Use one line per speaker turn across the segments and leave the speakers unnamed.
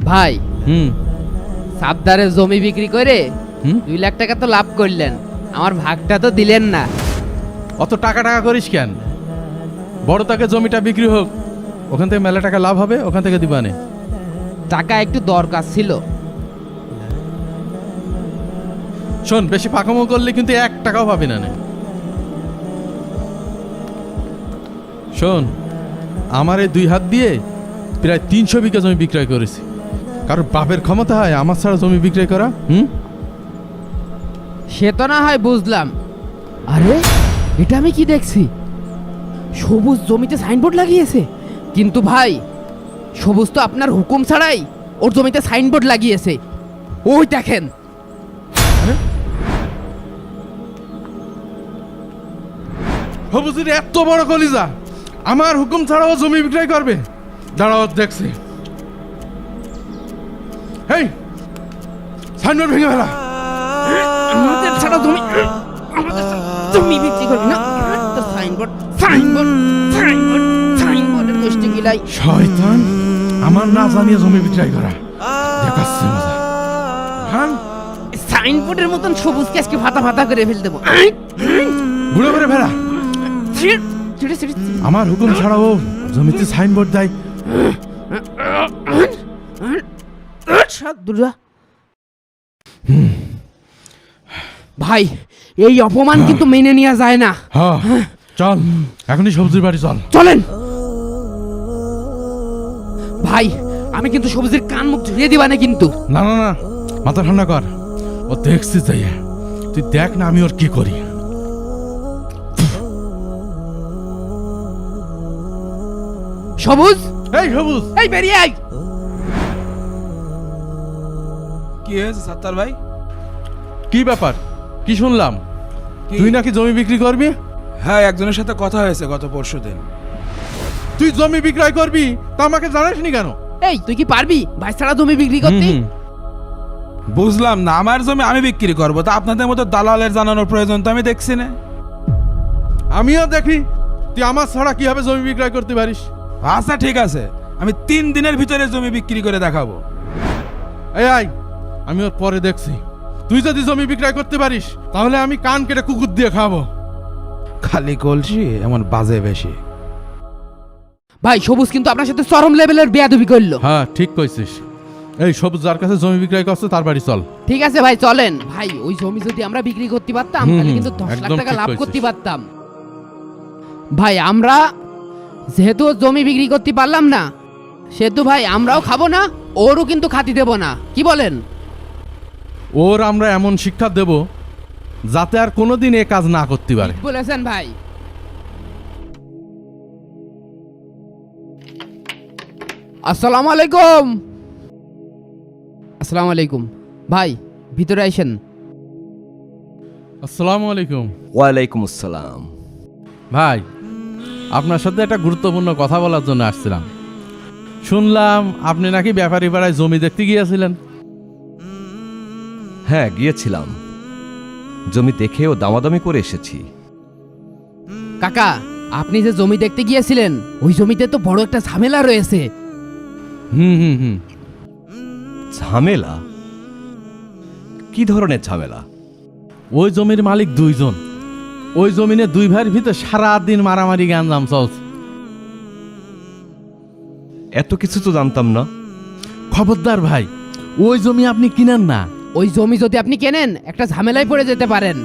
ভাই সাবদারে জমি বিক্রি করে 2 লাখ টাকা তো লাভ করলেন, আমার ভাগটা তো দিলেন না।
অত টাকা টাকা করিস কেন? বড় তাকে জমিটা বিক্রি হোক, ওখান থেকে মেলা টাকা লাভ হবে, ওখান থেকে দিবানে।
টাকা একটু দরকার ছিল।
শোন, বেশি পাকামো করলে কিন্তু 1 টাকাও পাবি না। শোন, আমার এই 2 হাত দিয়ে প্রায় 300 বিঘা জমি বিক্রয় করেছি। কারোর বাপের ক্ষমতা হয় আমার ছাড়া জমি বিক্রয় করা?
সে তো না হয় বুঝলাম। আরে এটা আমি কি দেখছি, সবুজ জমিতে সাইনবোর্ড লাগিয়েছে। কিন্তু ভাই, সবুজ তো আপনার হুকুম ছাড়াই ওর জমিতে সাইনবোর্ড লাগিয়েছে। ওই দেখেন।
সবুজের এত বড় কলিজা, আমার হুকুম ছাড়াও জমি বিক্রয় করবে? দাঁড়াও দেখছি। হেই, সাইনবোর্ড ভেঙে ফেলা।
আমাদের ছাড়া জমি, আমাদের জমি বিক্রি করবি না? সাইনবোর্ড সাইনবোর্ড সাইনবোর্ড সাইনবোর্ডের গোষ্ঠী গিলাই।
শয়তান, আমার না জানিয়ে জমি বিক্রয় করা দেখাচ্ছে মজা। হ্যাঁ,
সাইনবোর্ডের মতন সবুজকে আজকে ফাটা ফাটা করে ফেল দেবো।
ঘুরে ঘুরে ফেলা। আমার হুকুম ছাড়াও জমিতে সাইনবোর্ড দেয়।
ভাই, এই অপমান কিন্তু মেনে নেওয়া যায় না।
হ্যাঁ, চল এখনই সবজির বাড়ি চল।
চলেন ভাই, আমি কিন্তু সবজির কান মুখ ঝুলিয়ে দিবা না কিন্তু।
না না না, মাথা ঠান্ডা কর। ও দেখছি যাই, তুই দেখ না আমি ওর কি করি।
সবুজ,
এই সবুজ,
এই বেরিয়ে আয়।
কি হয়েছে সাত্তার ভাই?
কি ব্যাপার? কি শুনলাম তুই নাকি জমি বিক্রি করবি?
হ্যাঁ, একজনের সাথে কথা হয়েছে গত পরশুদিন।
তুই জমি বিক্রয় করবি তা আমাকে জানাসনি কেন?
এই তুই কি পারবি ভাই ছাড়া জমি বিক্রি করতে?
বুঝলাম না, আমার জমি আমি বিক্রি করবো, তা আপনাদের মতো দালালের জানানোর প্রয়োজন তো আমি দেখছি না।
আমিও দেখি তুই আমার ছাড়া কিভাবে জমি বিক্রয় করতে পারিস।
আচ্ছা ঠিক আছে, আমি 3 দিনের ভিতরে জমি বিক্রি করে দেখাবো।
এই আয়, আমি ওর পরে দেখছি। তুই যদি জমি বিক্রয় করতে পারিস তাহলে আমি কান কেটে কুকুর দিয়ে খাবো।
খালি কলসি এমন বাজে বেশি।
ভাই, সবুজ কিন্তু আপনার সাথে চরম লেভেলের বেয়াদবি করলো।
হ্যাঁ, ঠিক কইছিস। এই সবুজ যার কাছে জমি বিক্রয় করছে তার বাড়ি চল।
ঠিক আছে ভাই, চলেন। ভাই, ওই জমি যদি আমরা বিক্রি করতে পারতাম তাহলে কিন্তু 10 লাখ
একদম
টাকা
ঠিক
লাভ
কইছিস।
করতে পারতাম। ভাই, আমরা যেহেতু ওর জমি বিক্রি করতে পারলাম না, সেহেতু ভাই আমরাও খাবো না, ওরও কিন্তু খাতি দেব না। কি বলেন?
ওর আমরা এমন শিক্ষা দেব যাতে আর কোনোদিন এ কাজ না করতে পারে।
ঠিক বলেছেন ভাই। আসসালামু আলাইকুম। আসসালামু আলাইকুম। ভাই, ভিতরে আইসেন।
আসসালামু আলাইকুম।
ওয়ালাইকুম আসসালাম।
ভাই, আপনার সাথে একটা গুরুত্বপূর্ণ কথা বলার জন্য আসছিলাম। শুনলাম আপনি নাকি ব্যাপারী পাড়ায় জমি দেখতে গিয়েছিলেন।
হ্যাঁ, গিয়েছিলাম। জমি দেখে ও দামাদামি করে এসেছি।
কাকা, আপনি যে জমি দেখতে গিয়েছিলেন ওই জমিতে তো বড় একটা ঝামেলা রয়েছে।
হুম।
ঝামেলা? কি ধরনের ঝামেলা?
ওই জমির মালিক 2 জন। ওই জমিনে 2 ভাইয়ের ভিতর সারাদিন মারামারি গাঞ্জাম চলছে।
এত কিছু তো জানতাম না।
খবরদার ভাই, ওই জমি আপনি কিনেন না।
ওই জমি যদি আপনি কেনেন একটা ঝামেলায় পড়ে যেতে পারেন।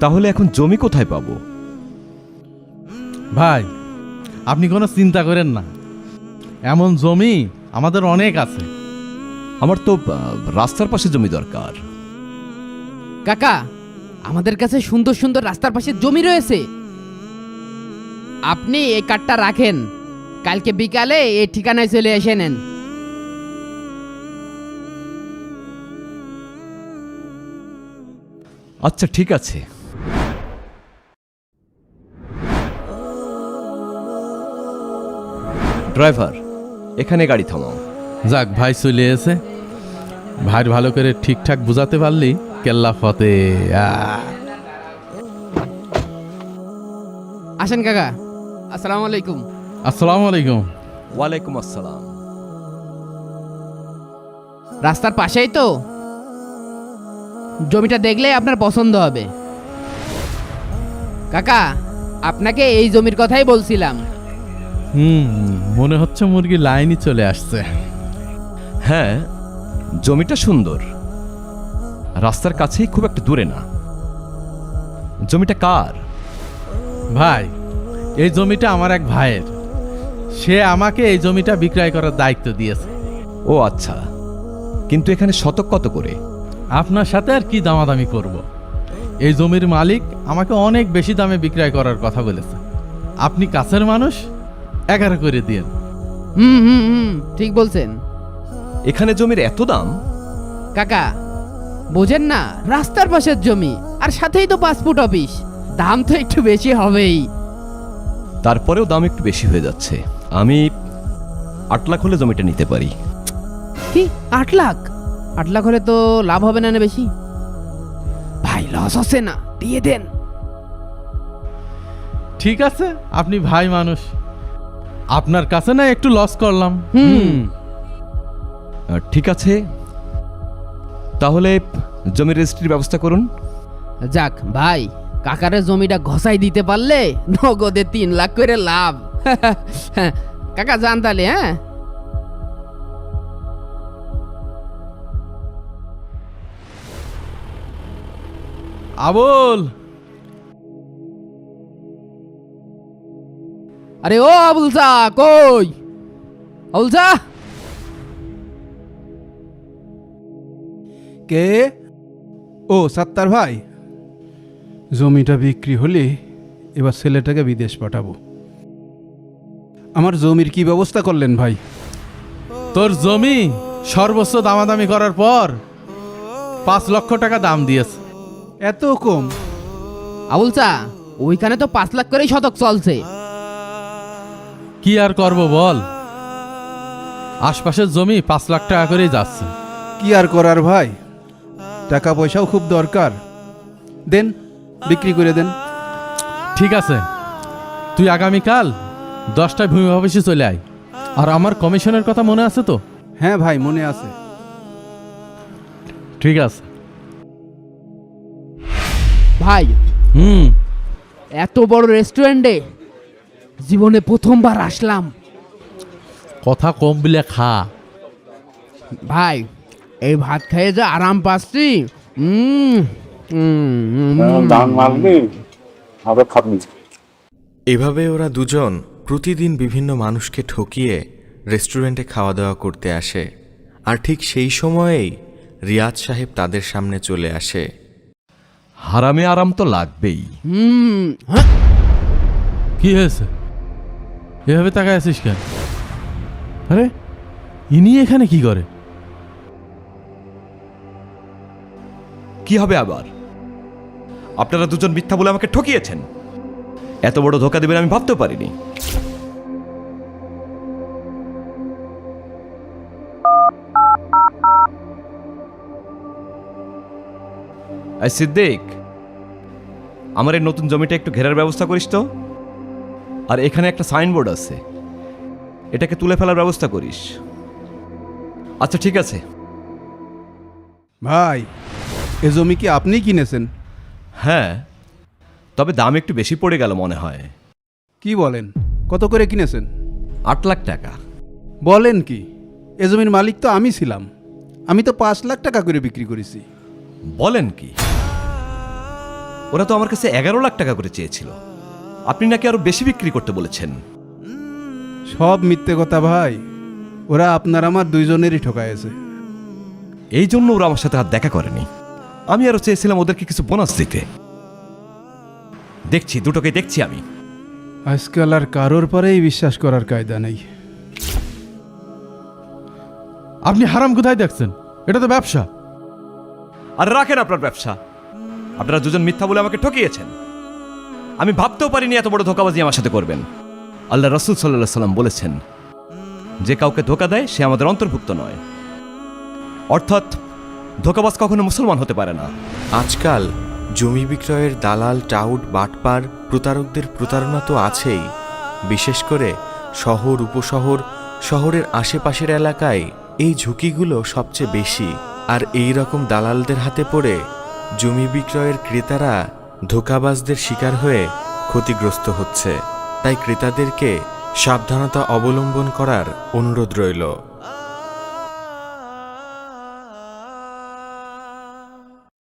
তাহলে এখন জমি কোথায় পাবো?
ভাই, আপনি কোনো চিন্তা করেন না, এমন জমি আমাদের অনেক আছে।
আমার তো রাস্তার পাশে জমি দরকার।
কাকা, আমাদের কাছে সুন্দর সুন্দর রাস্তার পাশে জমি রয়েছে। আপনি এই কার্ডটা রাখেন, কালকে বিকালে এই ঠিকানায় চলে এসে নেন।
আচ্ছা ঠিক আছে। ড্রাইভার, এখানে গাড়ি থামাও।
যাক, ভাই চলে এসে। ভাই ভালো করে ঠিকঠাক বুঝাতে পারলি কেল্লা ফতে।
আসেন কাকা। আসসালামু আলাইকুম।
আসসালামু আলাইকুম।
ওয়ালাইকুম আসসালাম।
রাস্তার পাশেই তো, জমিটা দেখলেই আপনার পছন্দ হবে। কাকা, আপনাকে এই জমির কথাই বলছিলাম।
মনে হচ্ছে মুরগি লাইনই চলে আসছে।
হ্যাঁ, জমিটা সুন্দর, রাস্তার কাছেই, খুব একটা দূরে না। জমিটা কার?
ভাই, এই জমিটা আমার এক ভাইয়ের। সে আমাকে এই জমিটা বিক্রয় করার দায়িত্ব দিয়েছে।
ও আচ্ছা, কিন্তু এখানে শতক কত করে?
আপনার সাথে আর কি দামাদামি করব। এই জমির মালিক আমাকে অনেক বেশি দামে বিক্রয় করার কথা বলেছে। আপনি কাছের মানুষ, 11 করে দিয়েন।
ঠিক বলছেন
এখানে জমির এত দাম?
কাকা। বোঝেন না, রাস্তার পাশের জমি, আর সাথেই তো পাসপোর্ট অফিস, দাম তো একটু বেশি হবেই।
তারপরেও দাম একটু বেশি হয়ে যাচ্ছে। আমি 8 লাখ হলে জমিটা নিতে পারি।
কি 8 লাখ? 8 লাখ হলে তো লাভ হবে না বেশি? ভাই, লস হচ্ছে না, দিয়ে দেন।
ঠিক আছে, আপনি ভাই মানুষ, আপনার কাছে না একটু লস করলাম।
ঠিক আছে, তাহলে জমির রেজিস্ট্রির ব্যবস্থা করুন।
যাক ভাই, কাকারের জমিটা ঘষাই দিতে পারলে নগদে 3 লাখ করে লাভ। কাকা যান তাহলে। হ্যাঁ,
আবুল,
আরে ও আবুল চা, কই আবুল চা?
কে? ও সাত্তার ভাই, জমিটা বিক্রি হলে এবার ছেলেটাকে বিদেশ পাঠাবো। আমার জমির কি ব্যবস্থা করলেন ভাই?
তোর জমি সর্বোচ্চ দামাদামি করার পর 5 লক্ষ টাকা দাম দিয়েছে।
এত কম?
আবুল চা, ওইখানে তো 5 লাখ করেই শতক চলছে।
কি আর করব বল, আশপাশের জমি 5 লাখ টাকা করেই যাচ্ছে।
কি আর করার ভাই, টাকা পয়সাও খুব দরকার। দেন, বিক্রি করে দেন।
ঠিক আছে, তুই আগামীকাল 10টায় ভূমি অফিসে চলে আয়। আর আমার কমিশনের কথা মনে আছে তো?
হ্যাঁ ভাই, মনে আছে।
ঠিক আছে।
ভাই, এত বড় রেস্টুরেন্টে জীবনে প্রথমবার আসলাম।
কথা কম বিলে খা।
ভাই, এই ভাত খেয়ে যে আরাম পাচ্ছি।
এভাবে ওরা দুজন প্রতিদিন বিভিন্ন মানুষকে ঠকিয়ে রেস্টুরেন্টে খাওয়া দাওয়া করতে আসে। আর ঠিক সেই সময়েই রিয়াজ সাহেব তাদের সামনে চলে আসে।
হারামে আরাম তো লাগবেই।
কি হয়েছে? এভাবে তাকায় আছিস কেন? আরে, ইনি এখানে কি করে?
কি হবে আবার? আপনারা দুজন মিথ্যা বলে আমাকে ঠকিয়েছেন। এত বড় ধোকা দেবেন আমি ভাবতেও পারিনি। এই সিদ্দিক, আমার এই নতুন জমিটা একটু ঘেরার ব্যবস্থা করিস তো। আর এখানে একটা সাইনবোর্ড আছে, এটাকে তুলে ফেলার ব্যবস্থা করিস। আচ্ছা ঠিক আছে।
ভাই, এ জমি কি আপনিই কিনেছেন?
হ্যাঁ, তবে দাম একটু বেশি পড়ে গেল মনে হয়।
কি বলেন? কত করে কিনেছেন?
8 লাখ টাকা।
বলেন কি, এ জমির মালিক তো আমি ছিলাম। আমি তো 5 লাখ টাকা করে বিক্রি করেছি।
বলেন কি? ওরা তো আমার কাছে 11 লাখ টাকা করে চেয়েছিল। আপনি নাকি আরো বেশি বিক্রি করতে বলেছেন।
সব মিথ্যে কথা ভাই, ওরা আপনার আমার দুইজনেরই ঠকাইছে।
এই জন্য ওরা আমার সাথে আর দেখা করেনি। আমি আরো চেয়েছিলাম ওদেরকে কিছু বোনাস দিতে। দেখছি, দুটোকে দেখছি আমি।
আজকাল আর কারোর পরেই বিশ্বাস করার কায়দা নেই।
আপনি হারাম কোথায় দেখছেন? এটা তো ব্যবসা।
আর রাখেন আপনার ব্যবসা। আপনারা দুজন মিথ্যা বলে আমাকে ঠকিয়েছেন। আমি ভাবতেও পারিনি এত বড় ধোঁকাবাজি আমার সাথে করবেন। আল্লাহ রাসূল সাল্লাল্লাহু আলাইহি সাল্লাম বলেছেন, যে কাউকে ধোঁকা দেয় সে আমাদের অন্তর্ভুক্ত নয়। অর্থাৎ ধোঁকাবাজ কখনো মুসলমান হতে পারে না।
আজকাল জমি বিক্রয়ের দালাল, টাউট, বাটপার, প্রতারকদের প্রতারণা তো আছেই। বিশেষ করে শহর, উপশহর শহরের আশেপাশের এলাকায় এই ঝুঁকিগুলো সবচেয়ে বেশি, আর এই রকম দালালদের হাতে পড়ে জমি বিক্রয়ের ক্রেতারা ধোঁকাবাজদের শিকার হয়ে ক্ষতিগ্রস্ত হচ্ছে। তাই ক্রেতাদেরকে সাবধানতা অবলম্বন করার অনুরোধ রইল।